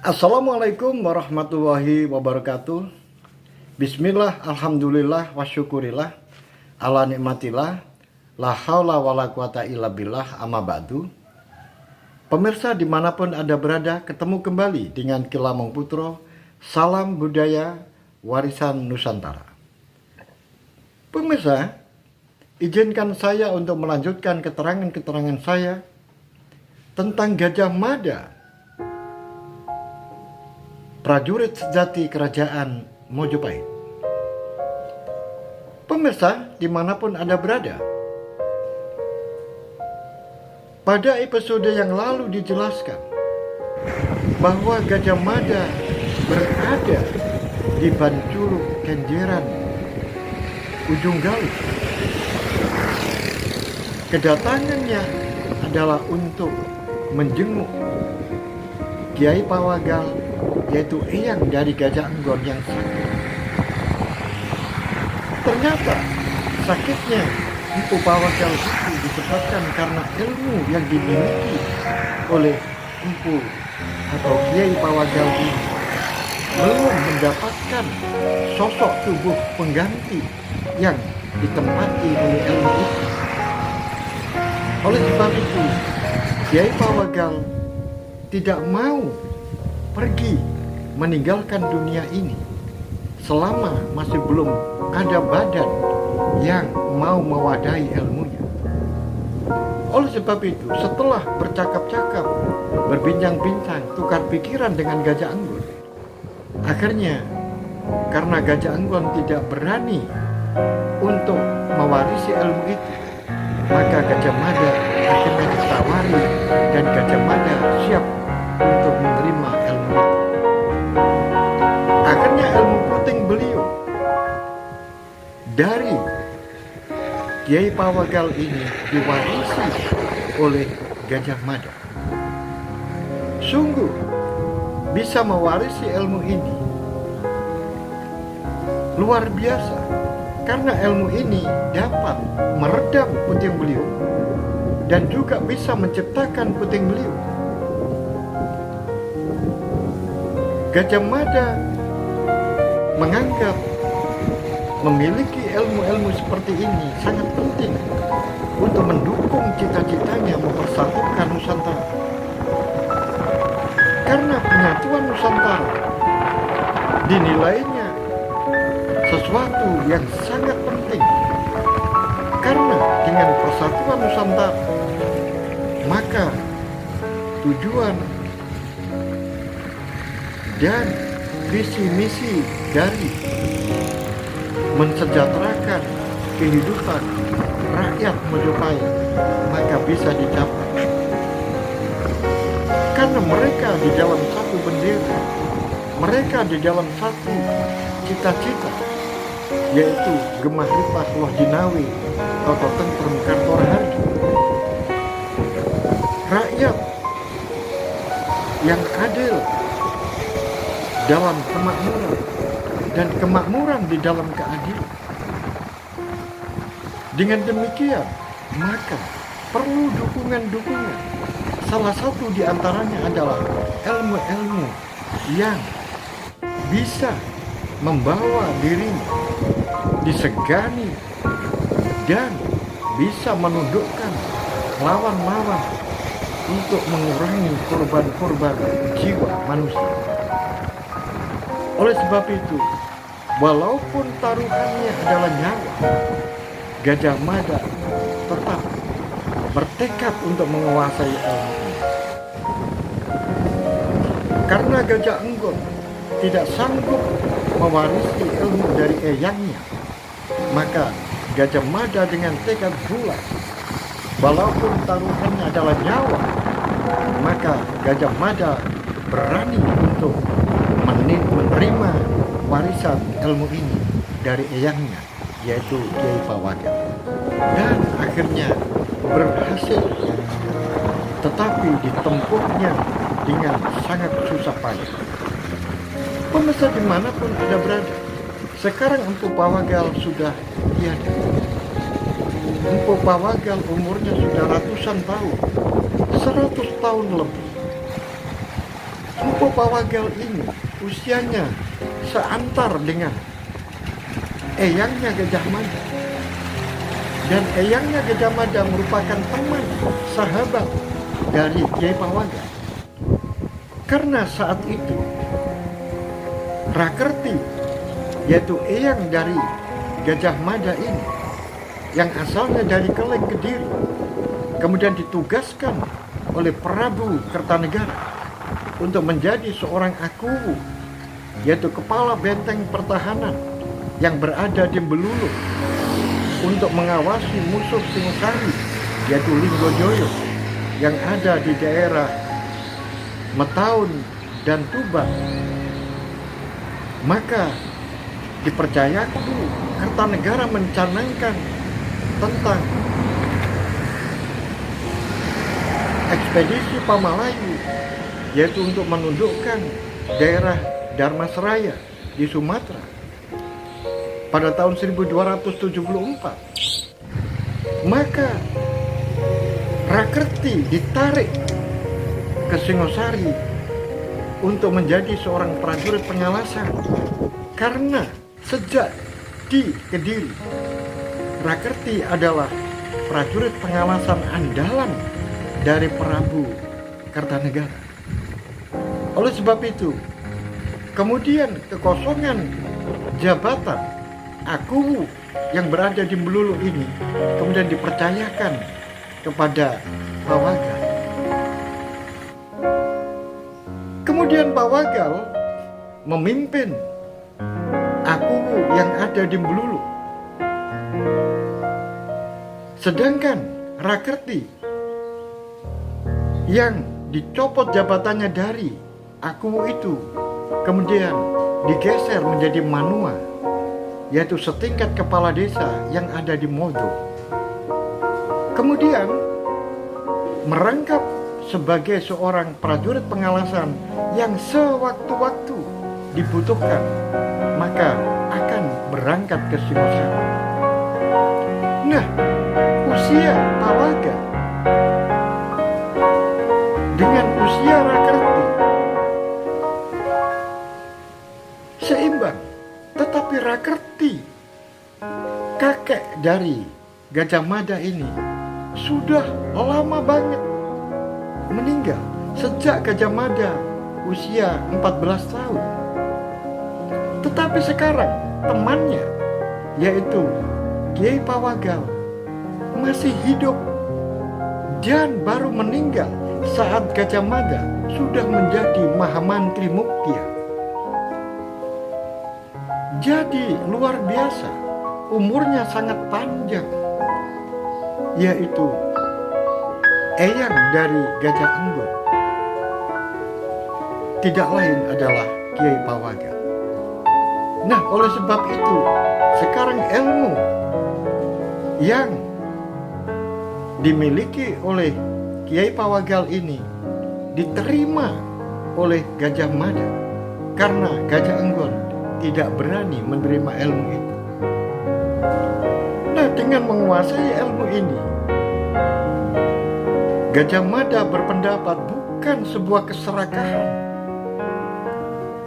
Assalamualaikum warahmatullahi wabarakatuh. Bismillah, alhamdulillah, wasyukurillah, ala nikmatillah, la haula wala quwata illa billah, amma ba'du. Pemirsa dimanapun Anda berada, ketemu kembali dengan Ki Lamong Putro, salam budaya warisan Nusantara. Pemirsa, izinkan saya untuk melanjutkan keterangan-keterangan saya tentang Gajah Mada, prajurit sejati kerajaan Mojopahit. Pemirsa, dimanapun Anda berada, pada episode yang lalu dijelaskan bahwa Gajah Mada berada di Bancuruk Kenjeran, Ujung Galuh. Kedatangannya adalah untuk menjenguk Kiai Pawagal, yaitu eyang dari Gajah Enggon yang sakit. Ternyata sakitnya Empu Pawagal itu disebabkan karena ilmu yang dimiliki oleh Empu atau Kiai Pawagal ini belum mendapatkan sosok tubuh pengganti yang ditempati oleh ilmu itu. Oleh sebab itu, Kiai Pawagal tidak mau pergi meninggalkan dunia ini selama masih belum ada badan yang mau mewadahi ilmunya. Oleh sebab itu, setelah bercakap-cakap, berbincang-bincang, tukar pikiran dengan Gajah Enggon, akhirnya karena Gajah Enggon tidak berani untuk mewarisi ilmu itu, maka Gajah Mada akhirnya ditawari dan Gajah Mada siap untuk menerima ilmu itu. Akhirnya ilmu puting beliung dari Kiai Pawagal ini diwarisi oleh Gajah Mada. Sungguh bisa mewarisi ilmu ini luar biasa, karena ilmu ini dapat meredam puting beliung dan juga bisa menciptakan puting beliung. Gajah Mada menganggap memiliki ilmu-ilmu seperti ini sangat penting untuk mendukung cita-citanya mempersatukan Nusantara. Karena penyatuan Nusantara dinilainya sesuatu yang sangat penting. Karena dengan persatuan Nusantara, maka tujuan dan visi misi dari mensejahterakan kehidupan rakyat Mojopahit maka bisa dicapai. Karena mereka di dalam satu bendera, mereka di dalam satu cita-cita, yaitu Gemah Lipat Loh Jinawi Toto Tentrem Kartora Harjo. Rakyat yang adil dalam kemakmuran dan kemakmuran di dalam keadilan. Dengan demikian, maka perlu dukungan-dukungan. Salah satu di antaranya adalah ilmu-ilmu yang bisa membawa dirinya disegani dan bisa menundukkan lawan-lawan untuk mengurangi korban-korban jiwa manusia. Oleh sebab itu, walaupun taruhannya adalah nyawa, Gajah Mada tetap bertekad untuk menguasai ilmu ini. Karena Gajah Enggon tidak sanggup mewarisi ilmu dari eyangnya, maka Gajah Mada dengan tekad bulat, walaupun taruhannya adalah nyawa, maka Gajah Mada berani untuk menerima warisan ilmu ini dari eyangnya, yaitu Kiai Pawagal, dan akhirnya berhasil, tetapi ditempuhnya dengan sangat susah payah. Pemirsa dimanapun Anda berada, sekarang Empu Pawagal sudah tiada. Empu Pawagal umurnya sudah ratusan tahun, 100 tahun lebih. Mpu Pawagal ini usianya seantar dengan eyangnya Gajah Mada. Dan eyangnya Gajah Mada merupakan teman sahabat dari Kiai Pawagal. Karena saat itu Rakerti, yaitu eyang dari Gajah Mada ini, yang asalnya dari Keleng Kediri, kemudian ditugaskan oleh Prabu Kertanegara untuk menjadi seorang akuwu, yaitu kepala benteng pertahanan yang berada di Belulu, untuk mengawasi musuh Singosari, yaitu Linggojoyo, yang ada di daerah Metaun dan Tuban. Maka dipercayakan Kertanegara mencanangkan tentang ekspedisi Pamalayu, yaitu untuk menundukkan daerah Dharmasraya di Sumatera pada tahun 1274. Maka Rakerti ditarik ke Singosari untuk menjadi seorang prajurit pengalasan, karena sejak di Kediri Rakerti adalah prajurit pengalasan andalan dari Prabu Kertanegara. Oleh sebab itu, kemudian kekosongan jabatan akuwu yang berada di Melulu ini kemudian dipercayakan kepada Pawagal. Kemudian Pawagal memimpin akuwu yang ada di Melulu. Sedangkan Rakerti yang dicopot jabatannya dari akuwu itu kemudian digeser menjadi Manua, yaitu setingkat kepala desa yang ada di Modo. Kemudian merangkap sebagai seorang prajurit pengalasan yang sewaktu-waktu dibutuhkan, maka akan berangkat ke Singosari. Nah, usia Pawagal dengan usia Rakerti seimbang, tetapi Rakerti, kakek dari Gajah Mada ini, sudah lama banget meninggal sejak Gajah Mada usia 14 tahun. Tetapi sekarang temannya, yaitu Kiai Pawagal, masih hidup dan baru meninggal saat Gajah Mada sudah menjadi Mahamantri Muktia. Jadi luar biasa, umurnya sangat panjang, yaitu eyang dari Gajah Anggur tidak lain adalah Kiai Pawagal. Nah, oleh sebab itu sekarang ilmu yang dimiliki oleh Kiai Pawagal ini diterima oleh Gajah Mada, karena Gajah Anggur tidak berani menerima ilmu itu. Nah, dengan menguasai ilmu ini, Gajah Mada berpendapat bukan sebuah keserakahan,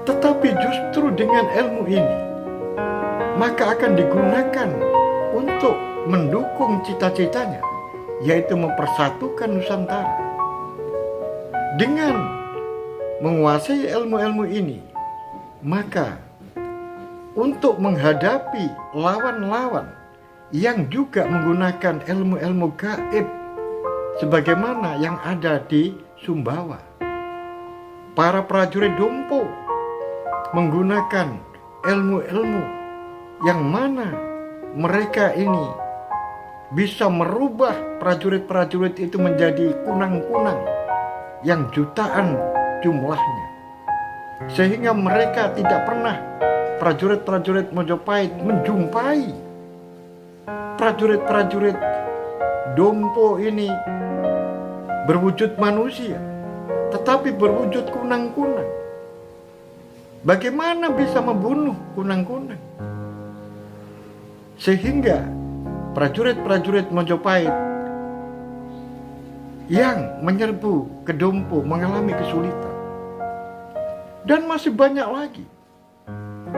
tetapi justru dengan ilmu ini maka akan digunakan untuk mendukung cita-citanya, yaitu mempersatukan Nusantara. Dengan menguasai ilmu-ilmu ini, maka untuk menghadapi lawan-lawan yang juga menggunakan ilmu-ilmu gaib sebagaimana yang ada di Sumbawa, para prajurit Dompo menggunakan ilmu-ilmu yang mana mereka ini bisa merubah prajurit-prajurit itu menjadi kunang-kunang yang jutaan jumlahnya, sehingga mereka tidak pernah prajurit-prajurit Mojopahit menjumpai prajurit-prajurit Dompo ini berwujud manusia, tetapi berwujud kunang-kunang. Bagaimana bisa membunuh kunang-kunang? Sehingga prajurit-prajurit Mojopahit yang menyerbu ke Dompo mengalami kesulitan. Dan masih banyak lagi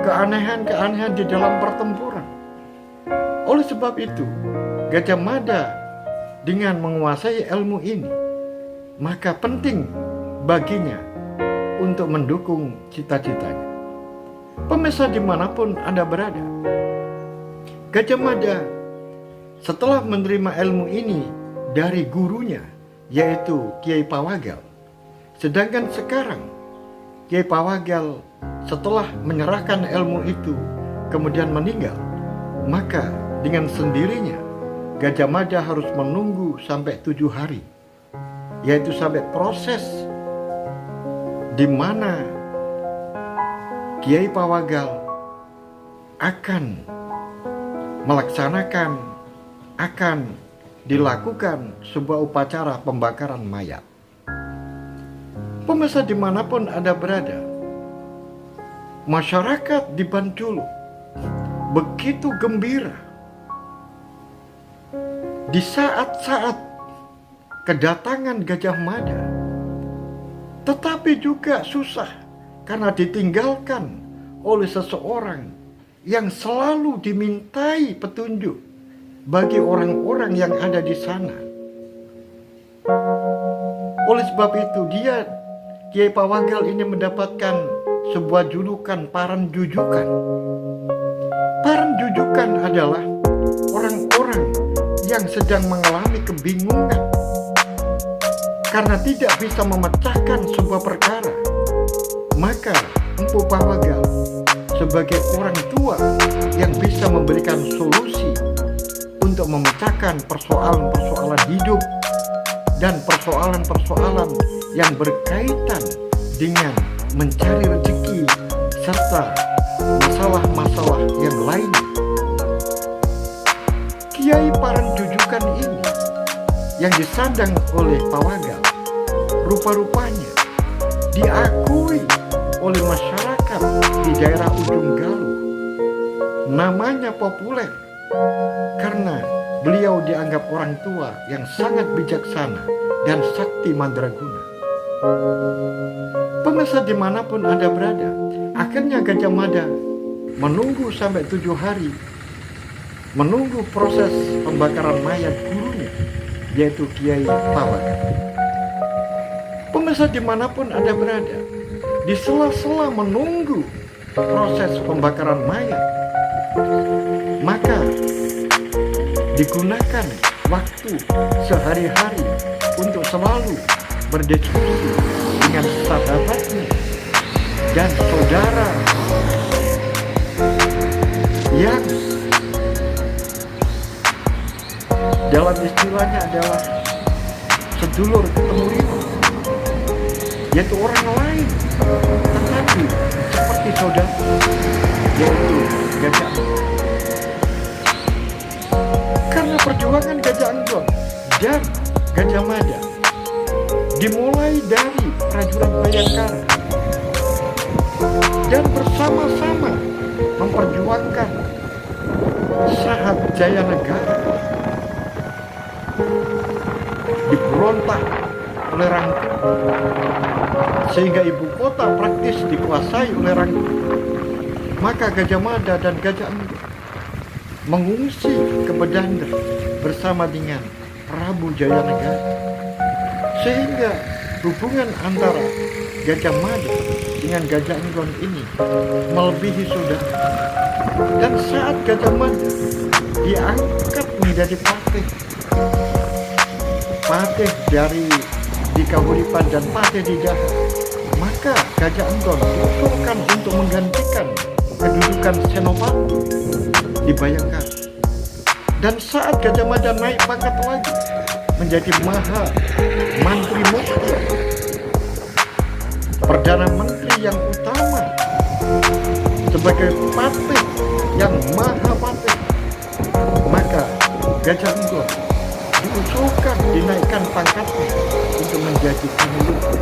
keanehan-keanehan di dalam pertempuran. Oleh sebab itu, Gajah Mada dengan menguasai ilmu ini, maka penting baginya untuk mendukung cita-citanya. Pemirsa dimanapun Anda berada, Gajah Mada setelah menerima ilmu ini dari gurunya, yaitu Kiai Pawagal. Sedangkan sekarang Kiai Pawagal setelah menyerahkan ilmu itu kemudian meninggal, maka dengan sendirinya Gajah Mada harus menunggu sampai 7 hari, yaitu sampai proses di mana Kiai Pawagal akan dilakukan sebuah upacara pembakaran mayat. Pemirsa dimanapun Anda berada, masyarakat di Bantulu begitu gembira di saat-saat kedatangan Gajah Mada, tetapi juga susah karena ditinggalkan oleh seseorang yang selalu dimintai petunjuk bagi orang-orang yang ada di sana. Oleh sebab itu Kiai Pawagal ini mendapatkan sebuah julukan Paran Jujukan. Paran Jujukan adalah orang-orang yang sedang mengalami kebingungan karena tidak bisa memecahkan sebuah perkara. Maka Empu Pawagal sebagai orang tua yang bisa memberikan solusi untuk memecahkan persoalan-persoalan hidup dan persoalan-persoalan yang berkaitan dengan mencari rezeki serta masalah-masalah yang lainnya. Kiai Paran Jujukan ini yang disandang oleh Pawagal rupa-rupanya diakui oleh masyarakat di daerah Ujung Galuh. Namanya populer karena beliau dianggap orang tua yang sangat bijaksana dan sakti mandraguna. Pemirsa dimanapun Anda berada, akhirnya Gajah Mada menunggu sampai 7 hari, menunggu proses pembakaran mayat gurunya, yaitu Kiai Pawagal. Pemirsa dimanapun Anda berada, di sela-sela menunggu proses pembakaran mayat, maka digunakan waktu sehari-hari untuk selalu berdiskusi dengan sahabatnya dan saudara yang dalam istilahnya adalah sedulur ketemu rima, yaitu orang lain tetapi seperti saudara, yaitu Gajah Enggon. Karena perjuangan Gajah Enggon dan Gajah Mada dimulai dari prajurit Bayangkara dan bersama-sama memperjuangkan Sahat Jaya Negara diberontak oleh Rangka, sehingga ibu kota praktis dikuasai oleh Rangka. Maka Gajah Mada dan Gajah Enggon mengungsi ke Bedanda bersama dengan Prabu Jaya Negara, sehingga hubungan antara Gajah Mada dengan Gajah Enggon ini melebihi saudara. Dan saat Gajah Mada diangkat menjadi patih dari di Kahuripan dan patih di Jahat, maka Gajah Enggon diusulkan untuk menggantikan kedudukan Senopati di Bayangkara. Dan saat Gajah Mada naik pangkat lagi menjadi Maha Mantri Mukhtar, Perdana Menteri yang utama, sebagai patih yang maha patih, maka Gajah Enggon diusulkan dinaikkan pangkatnya untuk menjadi Kanurupan.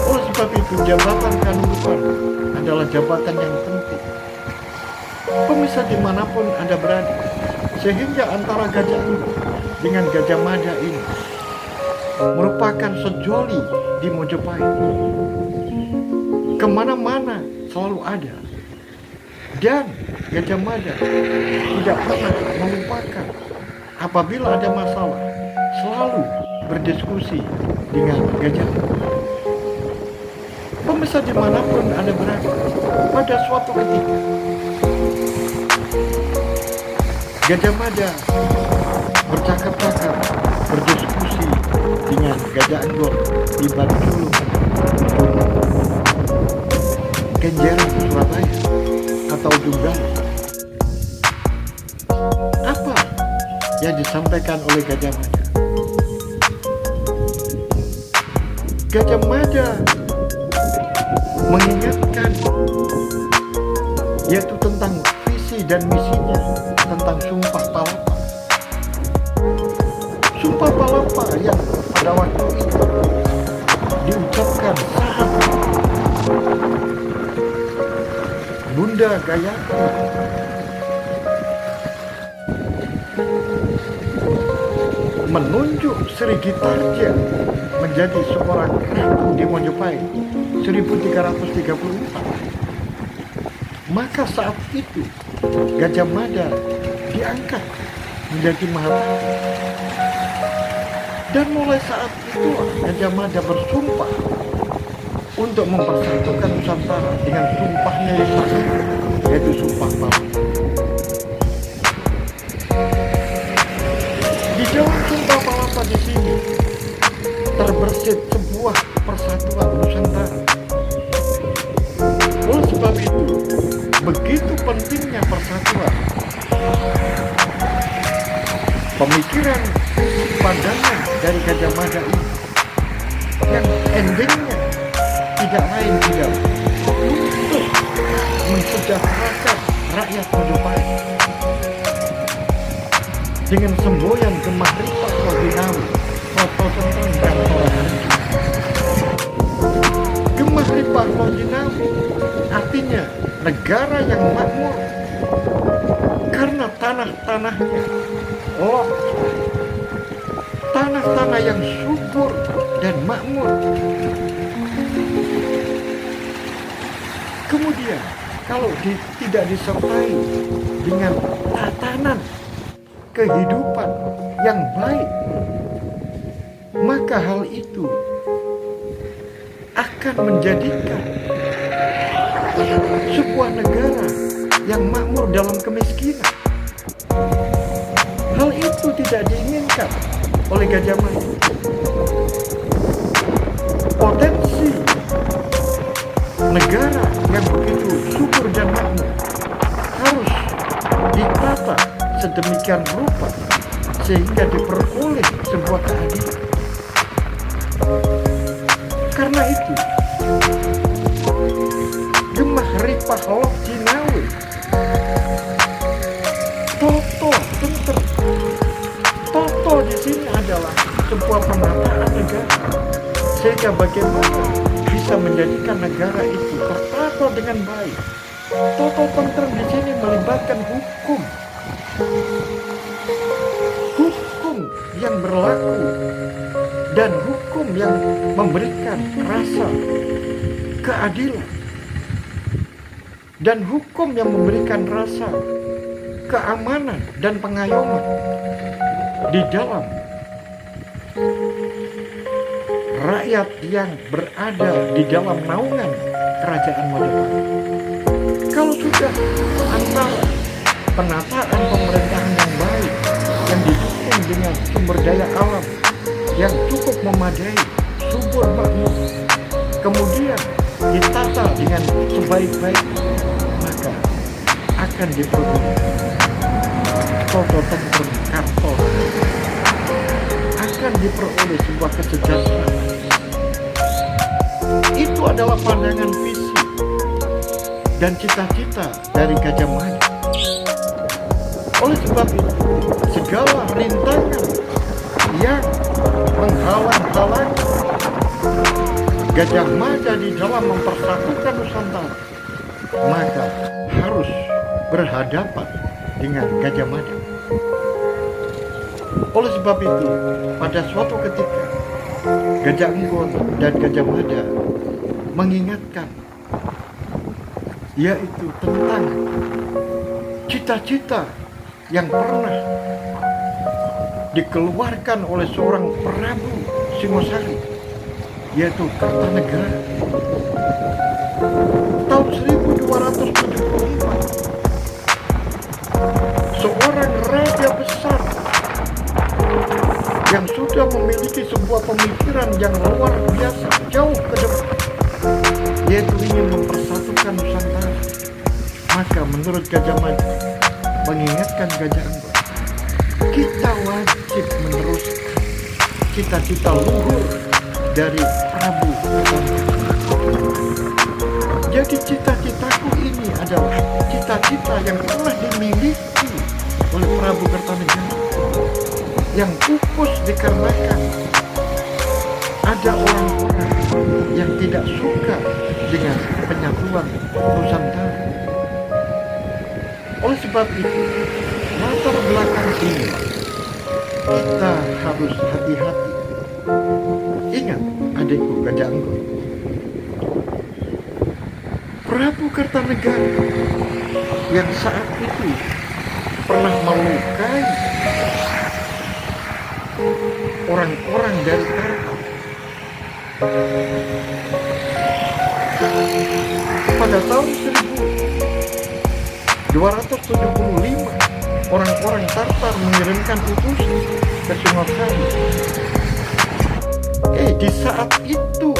Oleh sebab itu jabatan Kanurupan adalah jabatan yang penting. Pemirsa dimanapun Anda berada, sehingga antara Gajah Enggon dengan Gajah Mada ini merupakan sejoli di Mojopahit. kemana-mana selalu ada. Dan Gajah Mada tidak pernah melupakan apabila ada masalah, selalu berdiskusi dengan Gajah Mada. Pemirsa dimanapun Anda berada, pada suatu ketika Gajah Mada bercakap-cakap, berdiskusi dengan Gajah Anggor di Batu Sulung, Kenjeran, Surabaya atau Donggala. Apa yang disampaikan oleh Gajah Mada? Gajah Mada mengingatkan, yaitu tentang visi dan misinya, tentang Sumpah Palapa. Sumpah Palapa yang pada waktu itu diucapkan saat Bunda Gayatri menunjuk Sri Gitarja menjadi seorang ratu di Mojopahit 1334. Maka saat itu Gajah Mada diangkat menjadi Maharatu. Dan mulai saat itu Gajah Mada bersumpah untuk mempersatukan Nusantara dengan sumpahnya yang sama, yaitu Sumpah Palapa. Di dalam Sumpah Palapa di sini terbersit sebuah persatuan Nusantara. Oleh sebab itu, begitu pentingnya persatuan. Pemikiran pandangan dari Gajah Mada ini yang endingnya tidak lain tidak untuk mensejahterakan rakyat Mojopahit dengan semboyan Gemah Ripah Lodinawi, Foto Tentang dan Toleransi. Gemah Ripah Lodinawi artinya negara yang makmur, karena tanah-tanahnya tanah-tanah yang subur dan makmur. Kemudian kalau tidak disertai dengan tatanan kehidupan yang baik, maka hal itu akan menjadikan sebuah negara yang makmur dalam kemiskinan. Hal itu tidak diinginkan oleh Gajah Mada. Potensi negara yang begitu subur dan makmur harus ditata sedemikian rupa sehingga diperoleh sebuah keadilan. Karena itu, Gemah Ripah Lodinawi, Toto di sini adalah sebuah penataan negara, sehingga bagaimana bisa menjadikan negara itu tertata dengan baik. Toto tentrem di sini melibatkan hukum yang berlaku dan hukum yang memberikan rasa keadilan dan hukum yang memberikan rasa keamanan dan pengayoman di dalam rakyat yang berada di dalam naungan kerajaan Mojopahit. Kalau sudah antara penataan pemerintahan yang baik yang didukung dengan sumber daya alam yang cukup memadai, subur makmur, kemudian ditata dengan sebaik-baiknya, maka akan diperoleh Toto Tentrem Karto, akan diperoleh sebuah kesejahteraan. Itu adalah pandangan visi dan cita-cita dari Gajah Mada. Oleh sebab itu, segala rintangan yang menghalang-halangi Gajah Mada di dalam mempersatukan Nusantara, maka harus berhadapan dengan Gajah Mada. Oleh sebab itu, pada suatu ketika Gajah Anggor dan Gajah Mada mengingatkan yaitu tentang cita-cita yang pernah dikeluarkan oleh seorang Prabu Singosari, yaitu Kertanegara. Tahun 1275, seorang raja besar yang sudah memiliki sebuah pemikiran yang luar biasa jauh ke depan, yaitu ingin mempersatukan Nusantara. Maka menurut Gajah Mada, mengingatkan Gajah Anggor, kita wajib meneruskan cita-cita luhur dari Prabu Kertanegara. Jadi cita-citaku ini adalah cita-cita yang telah dimiliki oleh Prabu Kertanegara, yang pupus dikarenakan ada orang-orang yang tidak suka dengan penyatuan Nusantara. Oleh sebab itu, latar belakang ini kita harus hati-hati. Ingat, adikku Gajah Anggor, Prabu Kertanegara yang saat itu pernah melukai orang-orang dari Tartar. Pada tahun 1275, orang-orang Tartar mengirimkan utusan ke Singosari. Di saat itu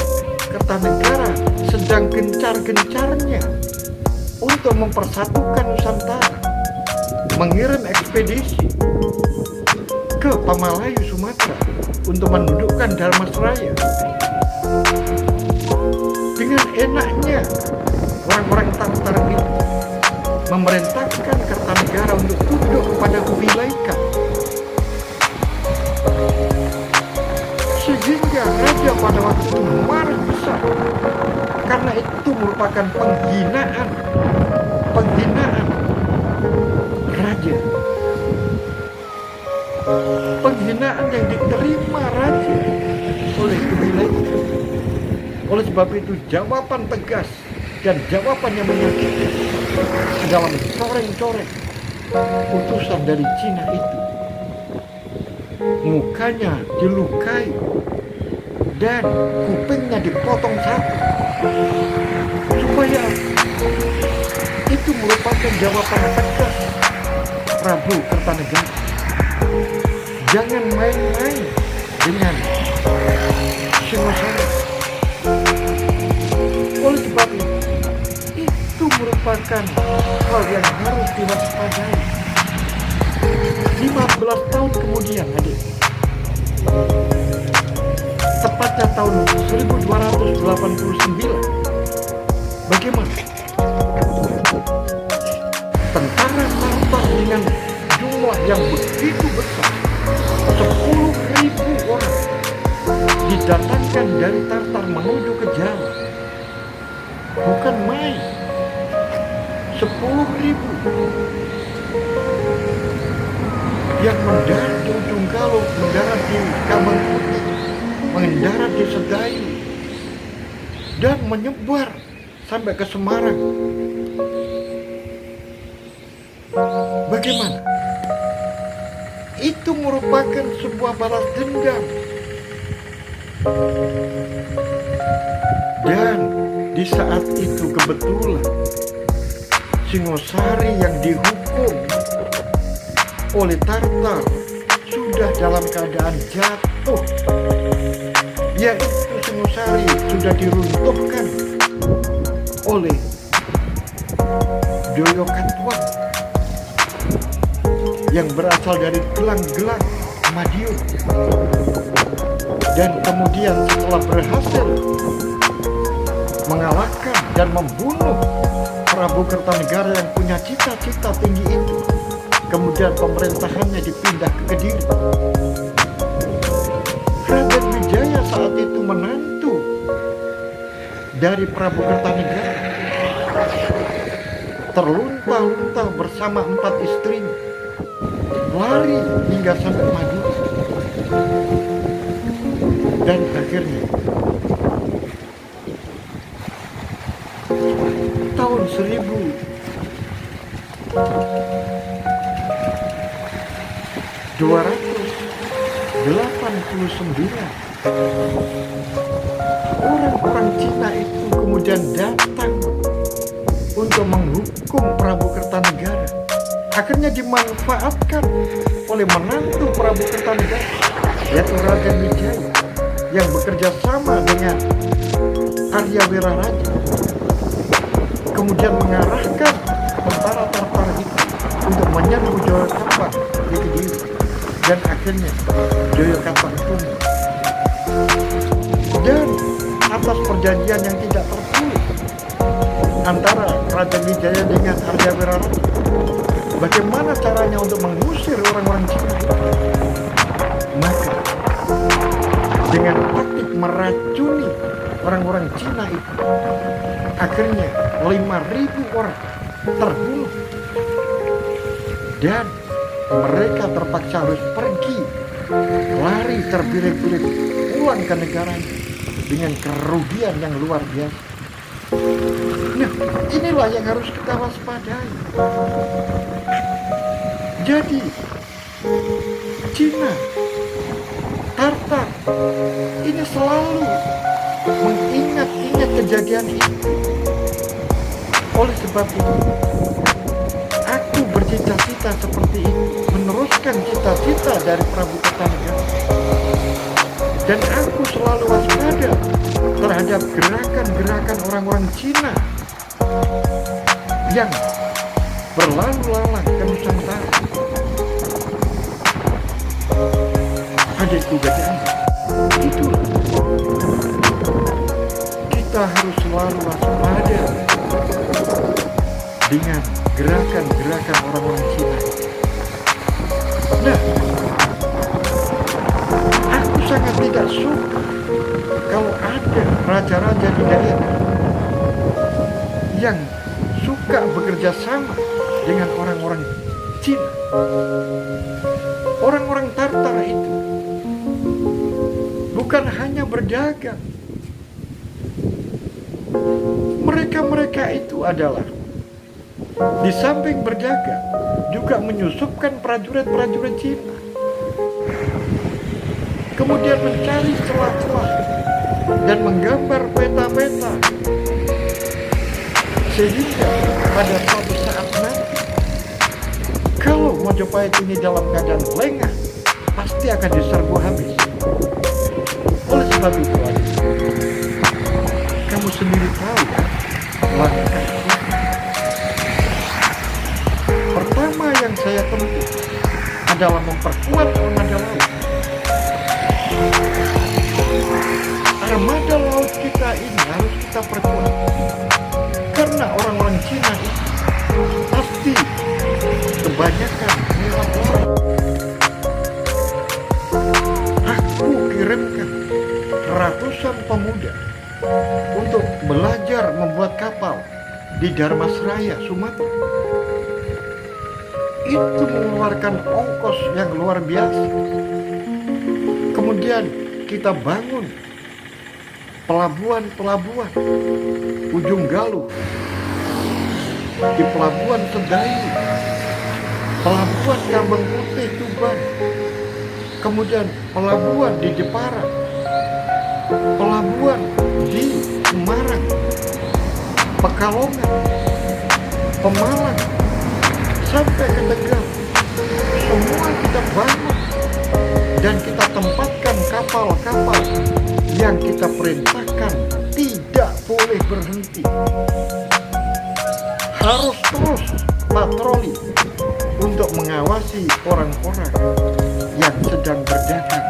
Kertanegara sedang gencar-gencarnya untuk mempersatukan Nusantara, mengirim ekspedisi ke Pamalayu, Sumatera untuk mendudukkan Dharmasraya. Dengan enaknya orang-orang Tartar itu memerintahkan Kertanegara untuk tunduk kepada Kubilaika, sehingga raja pada waktu itu marah besar karena itu merupakan penghinaan raja, penghinaan yang diterima raja oleh Kubilaika. Oleh sebab itu, jawaban tegas dan jawaban yang menyakitkan adalah mencoreng-coreng utusan dari Cina itu. Mukanya dilukai dan kupingnya dipotong satu, supaya itu merupakan jawaban tegas Prabu Kertanegara. Jangan main-main dengan Singosari. Oleh sebab itu merupakan hal yang harus diwaspadai. 15 tahun kemudian, adik, tepatnya tahun 1289, bagaimana tentara Tartar dengan jumlah yang begitu besar, 10.000 orang didatangkan dari Tartar menuju ke Jawa. Bukan main, 10.000 yang mendarat di Ujung Galuh, mendarat di Kambang Putih, mendarat di Sedayu, dan menyebar sampai ke Semarang. Bagaimana? Itu merupakan sebuah balas dendam. Dan di saat itu kebetulan Singosari yang dihukum oleh Tartar sudah dalam keadaan jatuh, yaitu Singosari sudah diruntuhkan oleh Doyokatuan yang berasal dari gelang-gelang Madiun. Dan kemudian setelah berhasil mengalahkan dan membunuh Prabu Kertanegara yang punya cita-cita tinggi itu, kemudian pemerintahannya dipindah ke Kediri. Raden Wijaya saat itu menantu dari Prabu Kertanegara, terlunta-lunta bersama 4 istrinya, lari hingga sampai Madura. Dan akhirnya tahun 1289 orang-orang Cina itu kemudian datang untuk menghukum Prabu Kertanegara. Akhirnya dimanfaatkan oleh menantu Prabu Kertanegara, yaitu Raden Wijaya, yang bekerja sama dengan Arya Wiraraja, kemudian mengarahkan tentara Tartar itu untuk menyerbu Joyokapa di Kediri, dan akhirnya Joyokapa itu dan atas perjanjian yang tidak tertulis antara Raden Wijaya dengan Arya Wiraraja, bagaimana caranya untuk mengusir orang-orang Cina? Maka dengan taktik meracuni orang-orang Cina itu, akhirnya 5.000 orang terbunuh dan mereka terpaksa harus pergi, lari terbirit-birit pulang ke negaranya dengan kerugian yang luar biasa. Nah, inilah yang harus kita waspadai. Jadi Cina, Tartar ini selalu mengingat-ingat kejadian itu. Oleh sebab itu, aku bercita-cita seperti itu, meneruskan cita-cita dari Prabu Kertanegara. Dan aku selalu waspada terhadap gerakan-gerakan orang-orang Cina yang berlalu lalang ke Nusantara. Adikku gadang, itulah kita harus selalu waspada dengan gerakan-gerakan orang-orang Cina. Nah, aku sangat tidak suka kalau ada raja-raja di daerah yang suka bekerja sama dengan orang-orang Cina. Orang-orang Tartar itu bukan hanya berdagang. Mereka itu adalah di samping berdagang juga menyusupkan prajurit-prajurit Cina, kemudian mencari celah-celah dan menggambar peta-peta, sehingga pada suatu saat nanti kalau Mojopahit ini dalam keadaan lengah, pasti akan diserbu habis. Oleh sebab itu, kamu sendiri tahu ya, langkah pertama yang saya tempuh adalah memperkuat armada laut. Armada laut kita ini harus kita perkuat, karena orang-orang Cina itu pasti kebanyakan minat laut. Aku kirimkan ratusan pemuda untuk belajar membuat kapal di Dharmasraya, Sumatera. Itu mengeluarkan ongkos yang luar biasa. Kemudian kita bangun pelabuhan-pelabuhan Ujung Galuh, di Pelabuhan Sedayu, Pelabuhan Kambang Putih Tuban, kemudian pelabuhan di Jepara, pelabuhan di Semarang, Pekalongan, Pemalang, sampai ke Tegal. Semua kita bangun dan kita tempatkan kapal-kapal yang kita perintahkan tidak boleh berhenti, harus terus patroli untuk mengawasi orang-orang yang sedang berdagang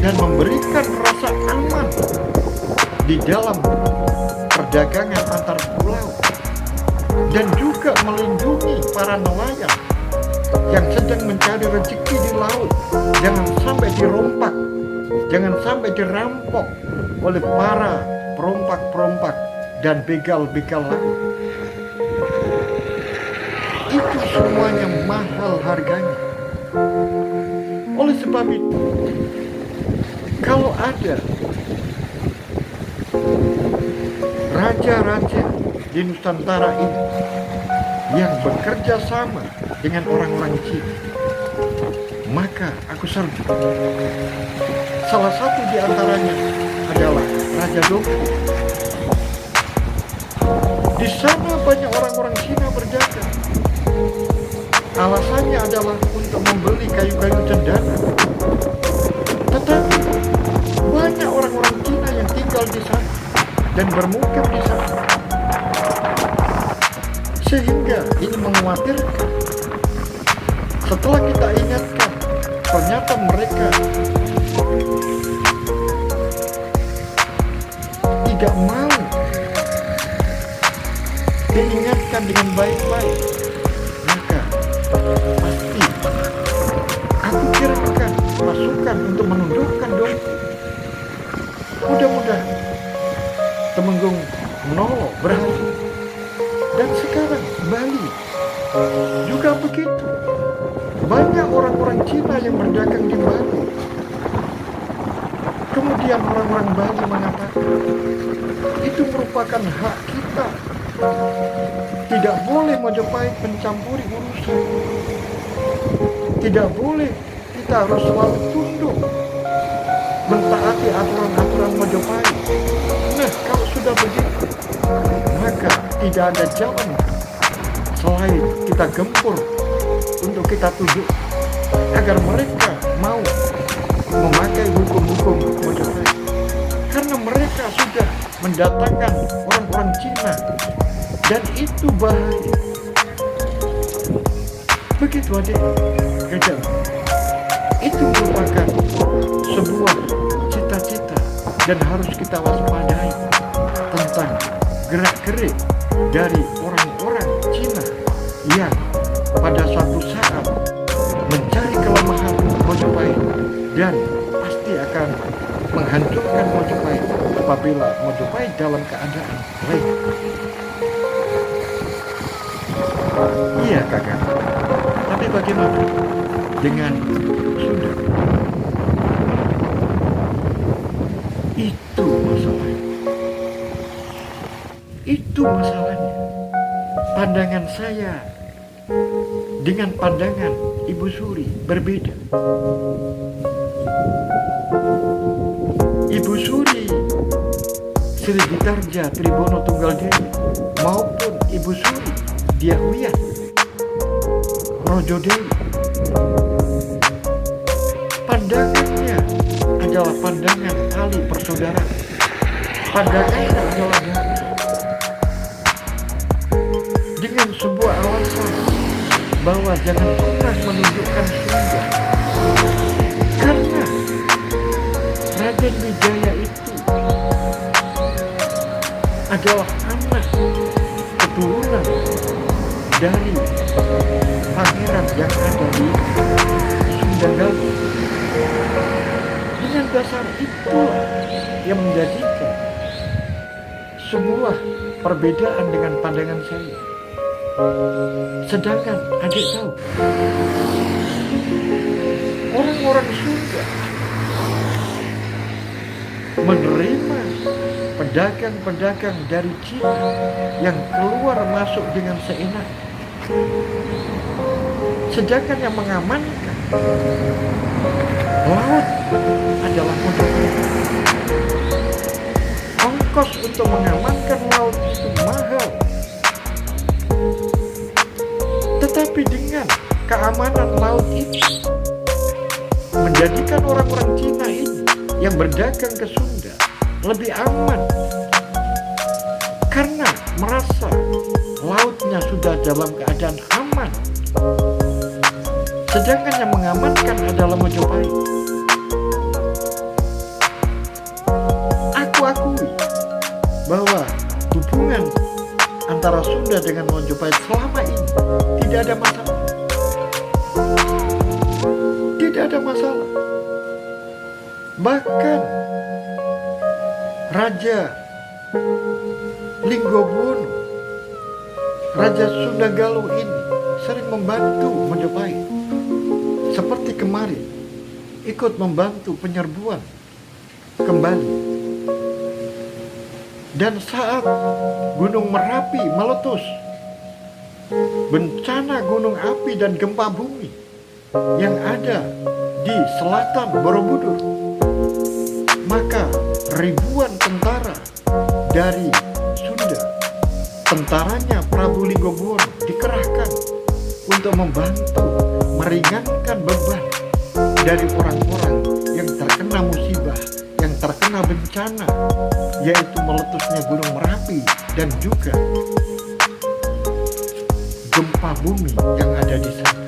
dan memberikan rasa aman di dalam perdagangan antar pulau, dan juga melindungi para nelayan yang sedang mencari rezeki di laut. Jangan sampai dirompak, jangan sampai dirampok oleh para perompak-perompak dan begal-begal laut. Itu semuanya mahal harganya. Oleh sebab itu, kalau ada raja-raja di Nusantara ini yang bekerja sama dengan orang-orang Cina, maka aku serbu. Salah satu di antaranya adalah Raja Dongfu. Di sana banyak orang-orang Cina berdagang. Alasannya adalah untuk membeli kayu-kayu cendana. Tetapi banyak orang-orang Cina yang tinggal di sana dan bermukim di sana. Sehingga ini mengkhawatirkan. Setelah kita ingatkan, ternyata mereka tidak mau diingatkan dengan baik-baik, maka pasti aku kirimkan pasukan untuk menundukkan Dongfu. Mudah-mudahan Temenggung menolong berhasil. Dan sekarang Bali juga begitu. Banyak orang-orang Cina yang berdagang di Bali. Kemudian orang-orang Bali mengatakan, itu merupakan hak kita. Tidak boleh Majapahit mencampuri urusan. Tidak boleh, kita harus selalu tunduk, mentaati aturan-aturan Majapahit. Nah, kalau sudah begitu, maka tidak ada jalan selain kita gempur untuk kita tunduk agar mereka mau memakai hukum-hukum Majapahit. Karena mereka sudah mendatangkan orang-orang Cina dan itu bahaya. Begitu adik, gadang. Itu merupakan sebuah cita-cita dan harus kita waspadai tentang gerak-gerik dari orang-orang Cina yang pada suatu saat mencari kelemahan Majapahit dan pasti akan menghancurkan Majapahit apabila Majapahit dalam keadaan baik. Iya kakak, tapi bagaimana dengan Sunda? Itu masalahnya. Itu masalahnya. Pandangan saya dengan pandangan Ibu Suri berbeda. Ibu Suri Sri Ditarja Tribono Tunggal Dewi maupun Ibu Suri Diahwiyah Rojo Dewi, pandangannya adalah pandangan tali persaudaraan. Pandangannya adalah dengan sebuah alasan bahwa jangan pernah menunjukkan Sunda, karena Raden Wijaya itu adalah anak keturunan dari pangeran yang ada di Sunda Galuh. Dengan dasar itulah yang menjadikan sebuah perbedaan dengan pandangan saya. Sedangkan adik tahu, orang-orang Sunda menerima pedagang-pedagang dari Cina yang keluar masuk dengan seenak. Sedangkan yang mengamankan laut adalah Majapahit. Ongkos untuk mengamankan laut itu mahal. Tetapi dengan keamanan laut itu menjadikan orang-orang Cina ini yang berdagang ke Sunda lebih aman, karena merasa lautnya sudah dalam keadaan aman. Sedangkan yang mengamankan adalah Majapahit. Aku akui bahwa hubungan antara Sunda dengan Majapahit selama ini tidak ada masalah. Tidak ada masalah. Bahkan Raja Linggobuwono, Raja Sunda Galuh ini sering membantu Majapahit. Seperti kemarin ikut membantu penyerbuan kembali Dan saat Gunung Merapi meletus, bencana gunung api dan gempa bumi yang ada di selatan Borobudur, maka ribuan tentara dari Sunda, tentaranya Prabu Linggobuwono, dikerahkan untuk membantu meringankan beban dari orang-orang yang terkena musibah, yang terkena bencana, yaitu meletusnya Gunung Merapi dan juga gempa bumi yang ada di sana.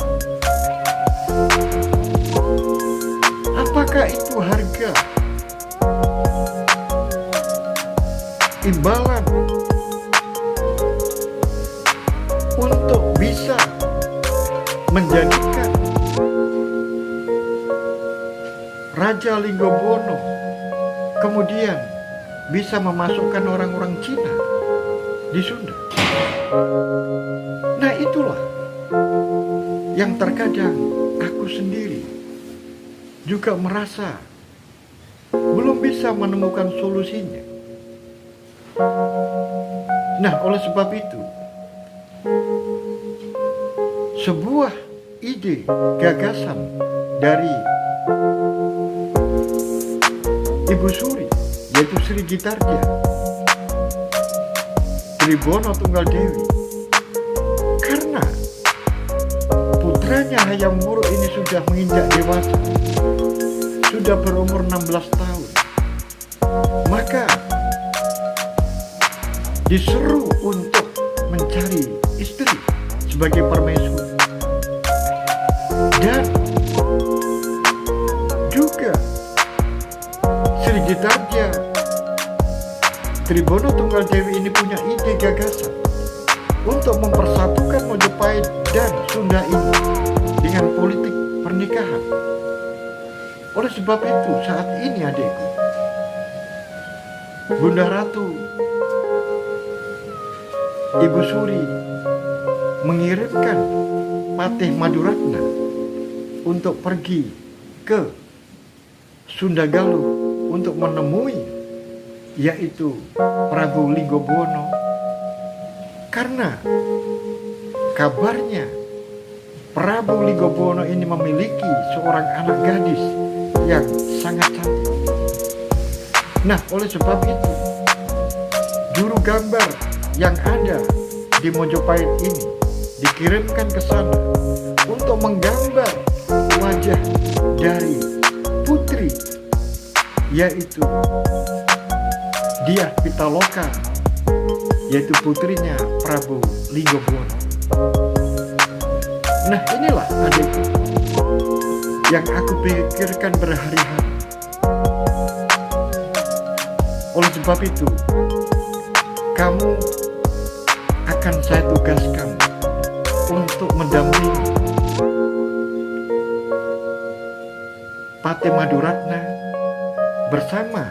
Apakah itu harga imbalan untuk bisa menjadikan Raja Linggobuwono kemudian bisa memasukkan orang-orang Cina di Sunda? Nah, itulah yang terkadang aku sendiri juga merasa belum bisa menemukan solusinya. Nah, oleh sebab itu, sebuah ide gagasan dari Ibu Suri, yaitu Sri Gitarja Tribhuwana Tunggal Dewi, karena putranya Hayam Wuruk ini sudah menginjak dewasa, sudah berumur 16 tahun, maka diseru untuk mencari istri sebagai permaisuri. Dan juga Sri Gitarja Tribhuwana Tunggal Dewi ini punya ide gagasan untuk mempersatukan Mojopahit dan Sunda ini dengan politik pernikahan. Oleh sebab itu, saat ini adikku, Bunda Ratu Ibu Suri mengirimkan Patih Maduratna untuk pergi ke Sunda Galuh untuk menemui yaitu Prabu Linggobuwono, karena kabarnya Prabu Linggobuwono ini memiliki seorang anak gadis yang sangat cantik. Nah, oleh sebab itu, juru gambar yang ada di Mojopahit ini dikirimkan ke sana untuk menggambar wajah dari putri, yaitu Dyah Pitaloka, yaitu putrinya Prabu Linggobuwono. Nah, inilah adikku yang aku pikirkan berhari-hari. Oleh sebab itu, kamu akan saya tugaskan untuk mendampingi Patih Maduratna bersama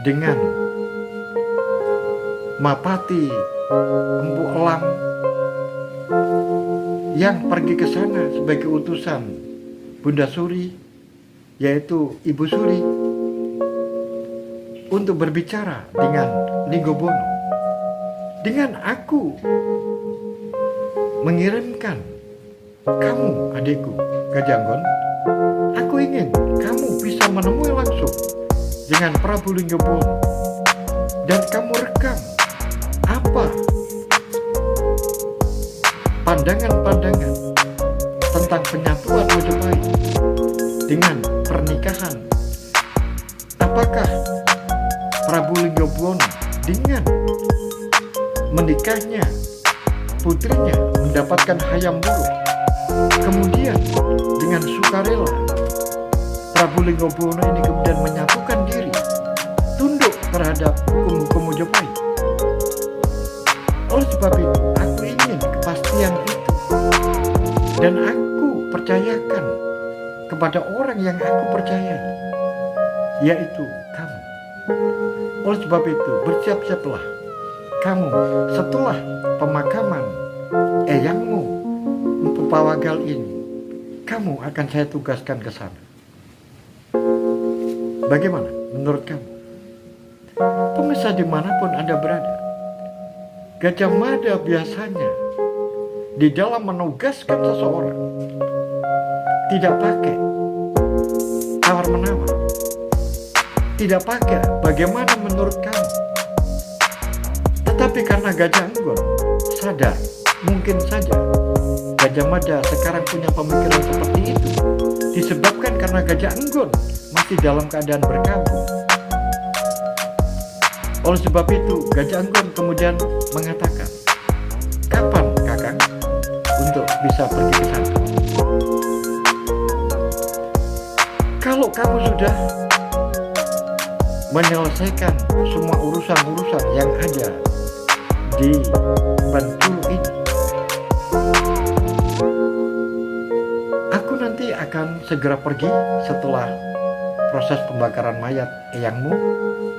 dengan Mapati Empu Elang yang pergi ke sana sebagai utusan Bunda Suri, yaitu Ibu Suri, untuk berbicara dengan Linggobuwono. Dengan aku mengirimkan kamu, adikku Gajanggon, aku ingin kamu bisa menemui langsung dengan Prabu Linggobuwono dan kamu rekam apa pandangan-pandangan tentang penyatuan Mojopahit dengan pernikahan. Apakah Prabu Linggobuwono dengan menikahnya putrinya mendapatkan Hayam Wuruk, kemudian dengan sukarela Prabu Linggobuwono ini kemudian menyatukan diri, tunduk terhadap hukum-hukum Mojopahit. Oleh sebab itu, aku ingin kepastian itu, dan aku percayakan kepada orang yang aku percayai, yaitu kamu. Oleh sebab itu, bersiap-siaplah kamu setelah pemakaman eyangmu Empu Pawagal ini, kamu akan saya tugaskan ke sana. Bagaimana menurut kamu? Pemirsa dimanapun Anda berada, Gajah Mada biasanya di dalam menugaskan seseorang tidak pakai tawar-menawar, tidak pakai bagaimana menurut kamu. Tetapi karena Gajah Enggon sadar, mungkin saja Gajah Mada sekarang punya pemikiran seperti itu disebabkan karena Gajah Enggon masih dalam keadaan berkabung. Oleh sebab itu, Gajah Enggon kemudian mengatakan, kapan kakak untuk bisa pergi ke sana? Kalau kamu sudah menyelesaikan semua urusan-urusan yang ada di Bantul ini, aku nanti akan segera pergi setelah proses pembakaran mayat eyangmu,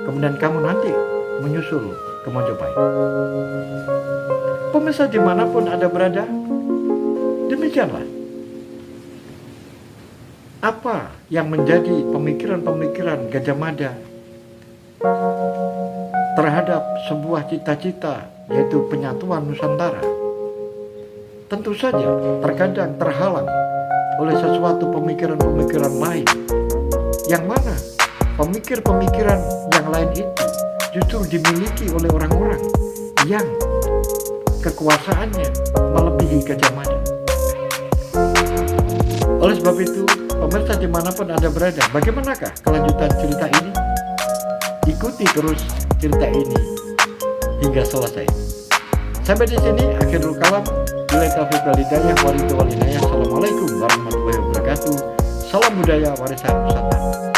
kemudian kamu nanti menyusul ke Mojopahit. Pemirsa dimanapun Anda berada, demikianlah apa yang menjadi pemikiran-pemikiran Gajah Mada terhadap sebuah cita-cita, yaitu penyatuan Nusantara. Tentu saja terkadang terhalang oleh sesuatu pemikiran-pemikiran lain, yang mana pemikir-pemikiran yang lain itu justru dimiliki oleh orang-orang yang kekuasaannya melebihi Gajah Mada. Oleh sebab itu, pemirsa dimanapun Anda berada, bagaimanakah kelanjutan cerita ini? Ikuti terus cerita ini hingga selesai. Sampai di sini akhirul kalam. Bila taufiq wal hidayah, wal hidayah. Assalamualaikum warahmatullahi wabarakatuh. Salam budaya warisan Nusantara.